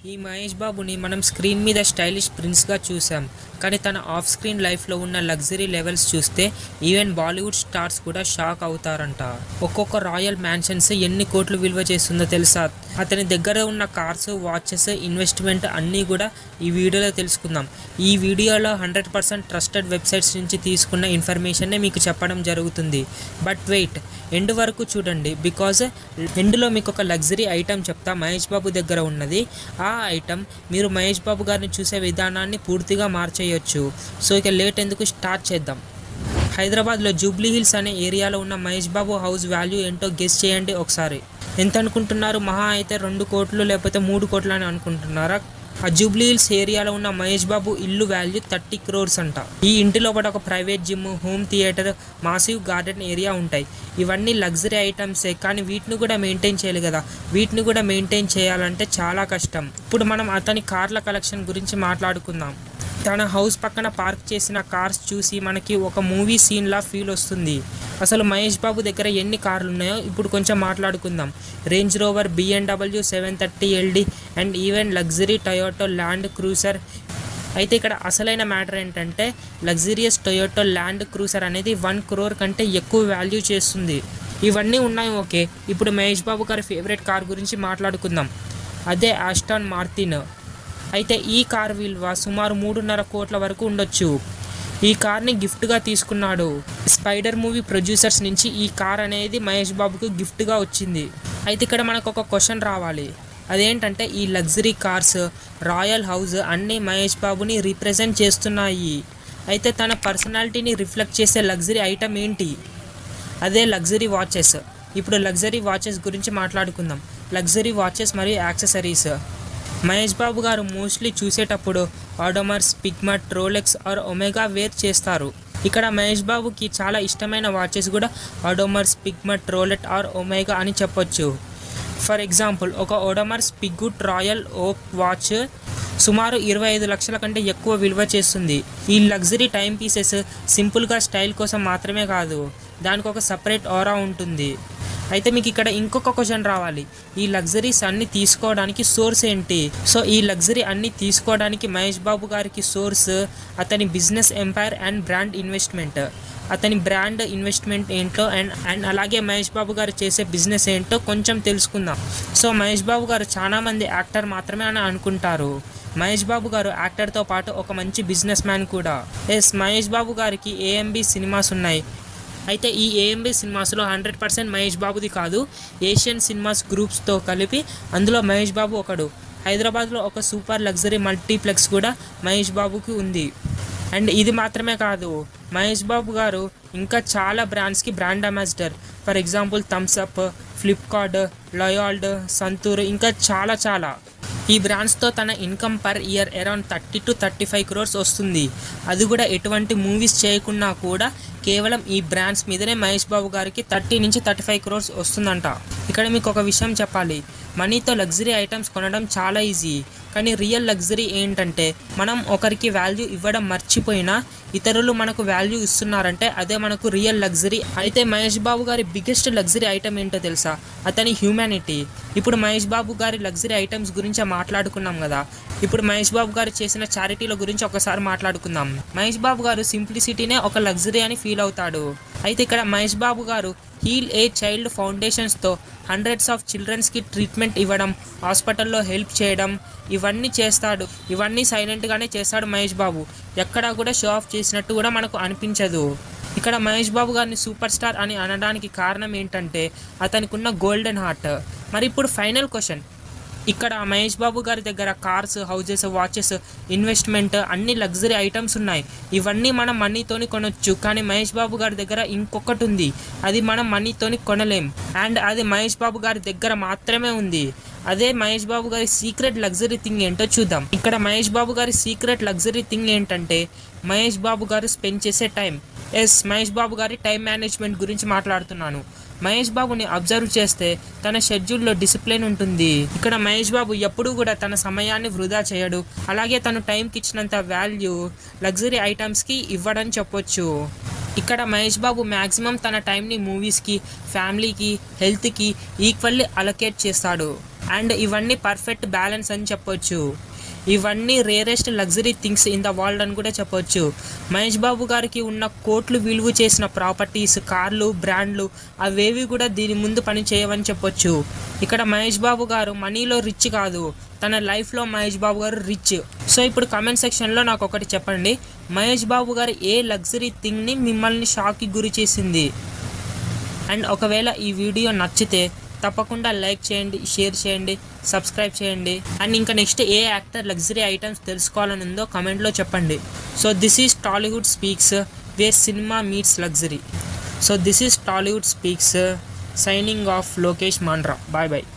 ఈ మహేష్ బాబుని మనం స్క్రీన్ మీద స్టైలిష్ ప్రిన్స్గా చూసాం, కానీ తన ఆఫ్ స్క్రీన్ లైఫ్లో ఉన్న లగ్జరీ లెవెల్స్ చూస్తే ఈవెన్ బాలీవుడ్ స్టార్స్ కూడా షాక్ అవుతారంట. ఒక్కొక్క రాయల్ మ్యాన్షన్స్ ఎన్ని కోట్లు విలువ చేస్తుందో తెలుసా? అతని దగ్గర ఉన్న కార్స్, వాచెస్, ఇన్వెస్ట్మెంట్ అన్నీ కూడా ఈ వీడియోలో తెలుసుకుందాం. ఈ వీడియోలో 100% ట్రస్టెడ్ వెబ్సైట్స్ నుంచి తీసుకున్న ఇన్ఫర్మేషన్నే మీకు చెప్పడం జరుగుతుంది. బట్ వెయిట్, ఎండ్ వరకు చూడండి, బికాజ్ ఎండ్లో మీకు ఒక లగ్జరీ ఐటమ్ చెప్తా. మహేష్ బాబు దగ్గర ఉన్నది. ఆ ఐటమ్ మీరు మహేష్ బాబు గారిని చూసే విధానాన్ని పూర్తిగా మార్చేయొచ్చు. సో ఇక లేట్ ఎందుకు, స్టార్ట్ చేద్దాం. హైదరాబాద్లో జూబ్లీ హిల్స్ అనే ఏరియాలో ఉన్న మహేష్ బాబు హౌస్ వాల్యూ ఏంటో గెస్ చేయండి ఒకసారి. ఎంత అనుకుంటున్నారు? మహా అయితే 2 కోట్లు లేకపోతే 3 కోట్లు అని అనుకుంటున్నారా? ఆ జూబ్లీ హిల్స్ ఏరియాలో ఉన్న మహేష్ బాబు ఇల్లు వాల్యూ 30 crores అంట. ఈ ఇంటి లోపల ఒక private gym, home theatre, massive garden area ఉంటాయి. ఇవన్నీ లగ్జరీ ఐటమ్సే, కానీ వీటిని కూడా మెయింటైన్ చేయాలి కదా. వీటిని కూడా మెయింటైన్ చేయాలంటే చాలా కష్టం. ఇప్పుడు మనం అతని కార్ల కలెక్షన్ గురించి మాట్లాడుకుందాం. తన హౌస్ పక్కన పార్క్ చేసిన కార్స్ చూసి మనకి ఒక మూవీ సీన్లా ఫీల్ వస్తుంది. అసలు మహేష్ బాబు దగ్గర ఎన్ని కార్లు ఉన్నాయో ఇప్పుడు కొంచెం మాట్లాడుకుందాం. Range rover, BMW 730 LD and even luxury Toyota land cruiser. అయితే ఇక్కడ అసలైన మ్యాటర్ ఏంటంటే లగ్జరియస్ టొయోటో ల్యాండ్ క్రూజర్ అనేది 1 crore కంటే ఎక్కువ వాల్యూ చేస్తుంది. ఇవన్నీ ఉన్నాయి, ఓకే. ఇప్పుడు మహేష్ బాబు గారి ఫేవరెట్ కార్ గురించి మాట్లాడుకుందాం. అదే ఆస్టాన్ మార్టిన్. అయితే ఈ కార్ విలువ సుమారు 3.5 కోట్ల వరకు ఉండొచ్చు. ఈ కార్ని గిఫ్ట్గా తీసుకున్నాడు. స్పైడర్ మూవీ ప్రొడ్యూసర్స్ నుంచి ఈ కార్ అనేది మహేష్ బాబుకు గిఫ్ట్గా వచ్చింది. అయితే ఇక్కడ మనకు ఒక క్వశ్చన్ రావాలి. అదేంటంటే ఈ లగ్జరీ కార్స్, రాయల్ హౌస్ అన్నీ మహేష్ బాబుని రిప్రజెంట్ చేస్తున్నాయి. అయితే తన పర్సనాలిటీని రిఫ్లెక్ట్ చేసే లగ్జరీ ఐటమ్ ఏంటి? అదే లగ్జరీ వాచెస్. ఇప్పుడు లగ్జరీ వాచెస్ గురించి మాట్లాడుకుందాం. లగ్జరీ వాచెస్ మరియు యాక్సెసరీస్. మహేష్ బాబు గారు మోస్ట్లీ చూసేటప్పుడు ఆడోమర్స్, పిగ్మట్, రోలెక్స్ ఆర్ ఒమేగా వేర్ చేస్తారు. ఇక్కడ మహేష్ బాబుకి చాలా ఇష్టమైన వాచెస్ కూడా ఆడోమర్స్, పిగ్మట్, రోలెట్ ఆర్ ఒమేగా అని చెప్పొచ్చు. ఫర్ ఎగ్జాంపుల్, ఒక ఓడోమర్స్ పిగ్గుట్ రాయల్ ఓక్ వాచ్ సుమారు 25 లక్షల కంటే ఎక్కువ విలువ చేస్తుంది. ఈ లగ్జరీ టైం పీసెస్ సింపుల్గా స్టైల్ కోసం మాత్రమే కాదు, దానికి ఒక సపరేట్ ఆరా ఉంటుంది. అయితే మీకు ఇక్కడ ఇంకొక క్వశ్చన్ రావాలి. ఈ లగ్జరీస్ అన్ని తీసుకోవడానికి సోర్స్ ఏంటి? సో ఈ లగ్జరీ అన్ని తీసుకోవడానికి మహేష్ బాబు గారికి సోర్స్ అతని business empire and brand investment. అతని బ్రాండ్ ఇన్వెస్ట్మెంట్ ఏంటో అండ్ అలాగే మహేష్ బాబు గారు చేసే బిజినెస్ ఏంటో కొంచెం తెలుసుకుందాం. సో మహేష్ బాబు గారు చాలామంది యాక్టర్ మాత్రమే అని అనుకుంటారు. మహేష్ బాబు గారు యాక్టర్తో పాటు ఒక మంచి బిజినెస్ మ్యాన్ కూడా. మహేష్ బాబు గారికి AMB సినిమాస్ ఉన్నాయి. అయితే ఈ AMB సినిమాస్లో 100% మహేష్ బాబుది కాదు, ఏషియన్ సినిమాస్ గ్రూప్స్తో కలిపి అందులో మహేష్ బాబు ఒకడు. హైదరాబాద్లో ఒక సూపర్ లగ్జరీ మల్టీప్లెక్స్ కూడా మహేష్ బాబుకి ఉంది. అండ్ ఇది మాత్రమే కాదు, మహేష్ బాబు గారు ఇంకా చాలా బ్రాండ్స్కి brand ambassador. For example Thums Up, Flipkart, Lloyd, Santoor, ఇంకా చాలా. ఈ బ్రాండ్స్తో తన income per year around 30 to 35 crores వస్తుంది. అది కూడా ఎటువంటి మూవీస్ చేయకున్నా కూడా కేవలం ఈ బ్రాండ్స్ మీదనే మహేష్ బాబు గారికి 30 నుంచి 35 crores వస్తుందంట. ఇక్కడ మీకు ఒక విషయం చెప్పాలి. మనీతో లగ్జరీ ఐటమ్స్ కొనడం చాలా ఈజీ, కానీ రియల్ లగ్జరీ ఏంటంటే మనం ఒకరికి వాల్యూ ఇవ్వడం మర్చిపోయినా ఇతరులు మనకు వాల్యూ ఇస్తున్నారంటే అదే మనకు రియల్ లగ్జరీ. అయితే మహేష్ బాబు గారి బిగ్గెస్ట్ లగ్జరీ ఐటమ్ ఏంటో తెలుసా? అతని హ్యూమానిటీ. ఇప్పుడు మహేష్ బాబు గారి లగ్జరీ ఐటమ్స్ గురించి మాట్లాడుకున్నాం కదా, ఇప్పుడు మహేష్ బాబు గారు చేసిన చారిటీల గురించి ఒకసారి మాట్లాడుకుందాం. మహేష్ బాబు గారు సింప్లిసిటీనే ఒక లగ్జరీ అని ఫీల్ అవుతాడు. అయితే ఇక్కడ Mahesh Babu garu heal a child ఫౌండేషన్స్తో హండ్రెడ్స్ ఆఫ్ చిల్డ్రన్స్కి ట్రీట్మెంట్ ఇవ్వడం, హాస్పిటల్లో హెల్ప్ చేయడం, ఇవన్నీ చేస్తాడు. ఇవన్నీ సైలెంట్గానే చేస్తాడు మహేష్ బాబు. ఎక్కడా కూడా షో ఆఫ్ చేసినట్టు కూడా మనకు అనిపించదు. ఇక్కడ మహేష్ బాబు గారిని సూపర్ స్టార్ అని అనడానికి కారణం ఏంటంటే అతనికి ఉన్న గోల్డెన్ హార్ట్. మరి ఇప్పుడు ఫైనల్ క్వశ్చన్. ఇక్కడ మహేష్ బాబు గారి దగ్గర కార్స్, హౌజెస్, వాచెస్, ఇన్వెస్ట్మెంట్ అన్ని లగ్జరీ ఐటమ్స్ ఉన్నాయి. ఇవన్నీ మనం మనీతోని కొనొచ్చు, కానీ మహేష్ బాబు గారి దగ్గర ఇంకొకటి ఉంది, అది మనం మనీతోని కొనలేం. అండ్ అది మహేష్ బాబు గారి దగ్గర మాత్రమే ఉంది. అదే మహేష్ బాబు గారి సీక్రెట్ లగ్జరీ థింగ్ ఏంటో చూద్దాం. ఇక్కడ మహేష్ బాబు గారి సీక్రెట్ లగ్జరీ థింగ్ ఏంటంటే మహేష్ బాబు గారు స్పెండ్ చేసే టైం. మహేష్ బాబు గారి టైం మేనేజ్మెంట్ గురించి మాట్లాడుతున్నాను. మహేష్ బాబుని అబ్జర్వ్ చేస్తే తన షెడ్యూల్లో డిసిప్లిన్ ఉంటుంది. ఇక్కడ మహేష్ బాబు ఎప్పుడూ కూడా తన సమయాన్ని వృధా చేయడు. అలాగే తను టైంకి ఇచ్చినంత వాల్యూ లగ్జరీ ఐటమ్స్కి ఇవ్వడని చెప్పొచ్చు. ఇక్కడ మహేష్ బాబు మ్యాక్సిమం తన టైంని మూవీస్కి, ఫ్యామిలీకి, హెల్త్కి ఈక్వల్లీ అలొకేట్ చేస్తాడు. అండ్ ఇవన్నీ పర్ఫెక్ట్ బ్యాలెన్స్ అని చెప్పొచ్చు. ఇవన్నీ rarest luxury things in the world అని కూడా చెప్పొచ్చు. మహేష్ బాబు గారికి ఉన్న కోట్లు విలువ చేసిన ప్రాపర్టీస్, కార్లు, బ్రాండ్లు అవేవి కూడా దీని ముందు పని చేయవని చెప్పొచ్చు. ఇక్కడ మహేష్ బాబు గారు మనీలో రిచ్ కాదు, తన లైఫ్లో మహేష్ బాబు గారు రిచ్. సో ఇప్పుడు కమెంట్ సెక్షన్లో నాకు ఒకటి చెప్పండి, మహేష్ బాబు గారు ఏ లగ్జరీ థింగ్ని మిమ్మల్ని షాక్కి గురి చేసింది? అండ్ ఒకవేళ ఈ వీడియో నచ్చితే తప్పకుండా లైక్ చేయండి, షేర్ చేయండి, సబ్స్క్రైబ్ చేయండి. అండ్ ఇంకా నెక్స్ట్ ఏ యాక్టర్ లగ్జరీ ఐటమ్స్ తెలుసుకోవాలని ఉందో కమెంట్లో చెప్పండి. So this is Tollywood speaks, where cinema meets luxury. So this is Tollywood speaks, signing off Lokesh Mandra. Bye bye.